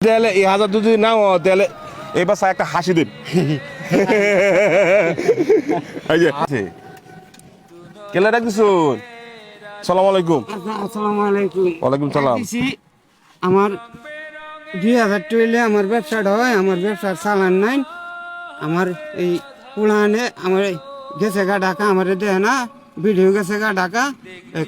তাহলে এই হাজার যদি নাও তাহলে এবার একটা হাসি দিন। কেলে ডাকতেছুন? সালাম আলাইকুম। আসসালামু আলাইকুম। ওয়ালাইকুম সালাম। আমার 2000 টুইলে আমার ব্যবসাটা হয়, আমার ব্যবসার চালান নাই। আমার এই পুলানে আমার গেছে গা ঢাকা, আমার দেয় না ভিডিও গেছে গা ঢাকা,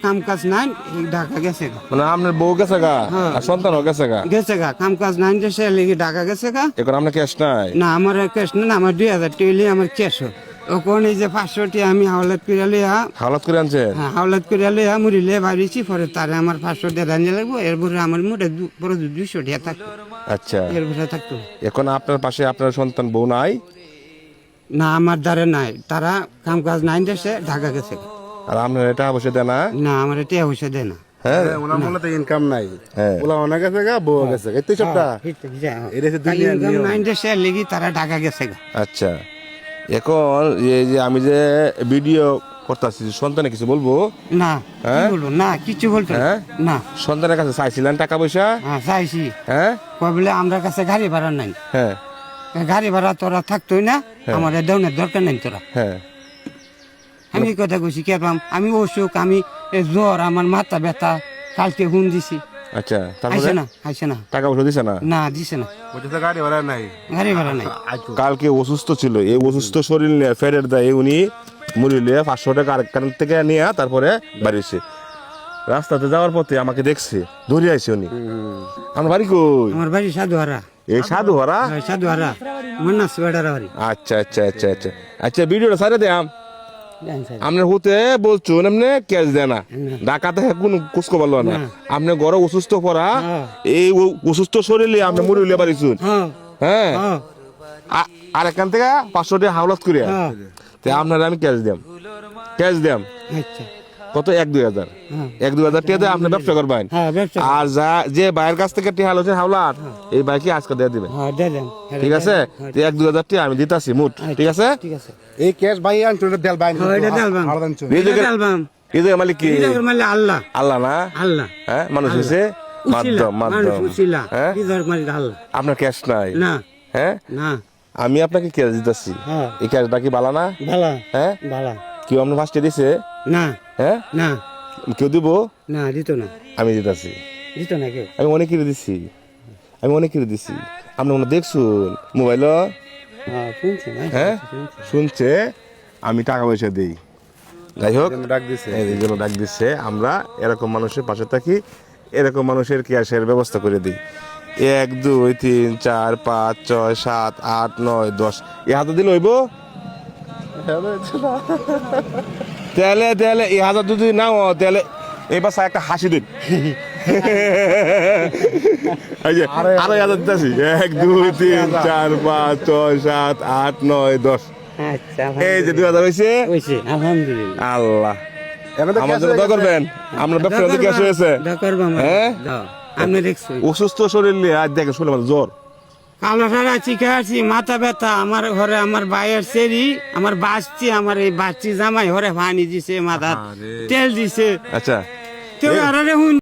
কাম কাজ নাই, ঢাকা গেছে গা। মানে আপনার বউ গেছে গা আর সন্তানও গেছে গা? গেছে গা, কাম কাজ নাই যে সে লেগে ঢাকা গেছে গা। এখন আপনার ক্যাশ নাই? না আমার ক্যাশ না, আমার 2000 টুইলে আমার ক্যাশ হয়। ওখানে এই যে 500টি আমি হাওলাত করে লিয়া, হাওলাত করে আনছেন? হ্যাঁ হাওলাত করে লিয়া মুড়িলে বাড়িছি, পরে তারে আমার 500 টাকা রান্না লাগবো, এরপরে আমার মোটে বড় 200 টাকা থাকতো। আচ্ছা, এরপরে থাকতো এখন আপনার পাশে আপনার সন্তান বউ নাই? না, আমার দ্বারে নাই, তারা কাম কাজ নাই দেশে ঢাকা গেছে। আর আপনার এটা বসে দেয় না? না আমার এটা পয়সা দেয় না। হ্যাঁ, ওনার মনে তো ইনকাম নাই, হ্যাঁ। ওলা অনেক গেছে গা, বউ গেছে, এই তো সবটা এটা হচ্ছে দুনিয়ার নিয়ম। নাই দেশে লেগে তারা ঢাকা গেছে। আচ্ছা, এখন এই যে আমি যে ভিডিও করতেছি, সন্তানে কিছু বলবো? না হ্যাঁ? কি বলবো, না কিছু বলতো হ্যাঁ? না। সন্তানের কাছে চাইছিলেন টাকা পয়সা? হ্যাঁ চাইছি, হ্যাঁ বলে আমরা কাছে গাড়ি ভাড়া নাই, হ্যাঁ গাড়ি ভাড়া তোরা থাকতোই না, আমার দেওয়ার দরকার নাই তোরা। হ্যাঁ। আমি কথা কইছি কে পাম, আমি অসুখ, আমি জ্বর, আমার মাথা ব্যথা, কালকে হুন দিছি, আচ্ছা, তারপরে আইসে না টাকা পয়সা দিছে না? না দিছে না, বলছে গাড়ি ভাড়া নাই, গাড়ি ভাড়া নাই। কালকে অসুস্থ ছিল, এই অসুস্থ শরীর নিয়ে ফেরের দেয় উনি মুড়িলে 500 টাকা আরেকখান থেকে নিয়ে তারপরে বাড়িছে। রাস্তাতে যাওয়ার পথে আমাকে দেখছে, ধরে আইছে উনি। আমার বাড়ি কই? আমার বাড়ি সাধুহারা। এই সাধুহারা? সাধুহারা মান্নাস বেড়ার বাড়ি। আচ্ছা আচ্ছা আচ্ছা আচ্ছা আচ্ছা, ভিডিওটা সারে দেয়াম। আপনার হতে বলছুন এমনি ক্যাশ দেয় না, ডাকাতে কোন কুসকো পারলো না। আপনি ঘরে অসুস্থ পড়া, এই অসুস্থ শরীরে আপনি মুড়িলে বাড়িছুন। হ্যাঁ, আর এখান থেকে 500 টাকা হাওলাত করে আপনার আমি ক্যাশ দিয়াম। আচ্ছা কত? 1-2 হাজার। 1-2 হাজার টাকা দিয়ে আপনি ব্যবসা করবেন। আর যা যে বাইরের কাছ থেকে টিহা হচ্ছে হাওলাত, এই বাইকে আজকে দিয়ে দিবেন, ঠিক আছে? 1-2 হাজার টাকা আমি দিতাছি মুঠ, ঠিক আছে? ঠিক আছে। এই ক্যাশ ভাই আনছো, এটা দেল ভাই এই যে মালিক কি? আল্লাহ। আল্লাহ না? আল্লাহ। হ্যাঁ, মানুষ হয়েছে মাধ্যম। হ্যাঁ, আপনার ক্যাশ নাই? না হ্যাঁ, না, আমি আপনাকে ক্যাশ দিতেছি। এই ক্যাশটা কি বালা না? ভালা হ্যাঁ, ভালা। কেউ আপনার ফার্স্টে দিছে? না হ্যাঁ, না কেউ দিব? না, দিত না, আমি দিতেছি। দিত না কেউ। আমি অনেক কিছু দিছি, আপনি মনে দেখছুন মোবাইল? হ্যাঁ, শুনছে আমি টাকা পয়সা দিই। যাই হোক, ডাক দিছে, এই জন্য ডাক দিচ্ছে। আমরা এরকম মানুষের পাশে থাকি, এরকম মানুষের ক্যাশের ব্যবস্থা করে দিই। 1 2 3 4 5 6 7 8 9 10 এ হাতে দিলে হইব? তাহলে এই হাজার যদি নাও তাহলে এবার একটা হাসি দিন। আড়াই হাজার দিতেছি। 1 2 3 4 5 6 7 8 9 10। এই যে 2000 হয়েছে। আলহামদুলিল্লাহ। আল্লাহ, আমার জন্য দোয়া করবেন। আপনার ব্যবসা ক্যাশ হয়েছে। হ্যাঁ, আমি দেখছি অসুস্থ শরীর নিয়ে আজ দেখে শুনে আমার জ্বর, কালো সারা চিকাছি, মাথা ব্যথা। আমার ঘরে আমার ভাইয়ের সেরি, আমার বাচ্চি, আমার এই বাচ্চি জামাই ঘরে পানি দিছে, মাথা তেল দিছে। আচ্ছা। তো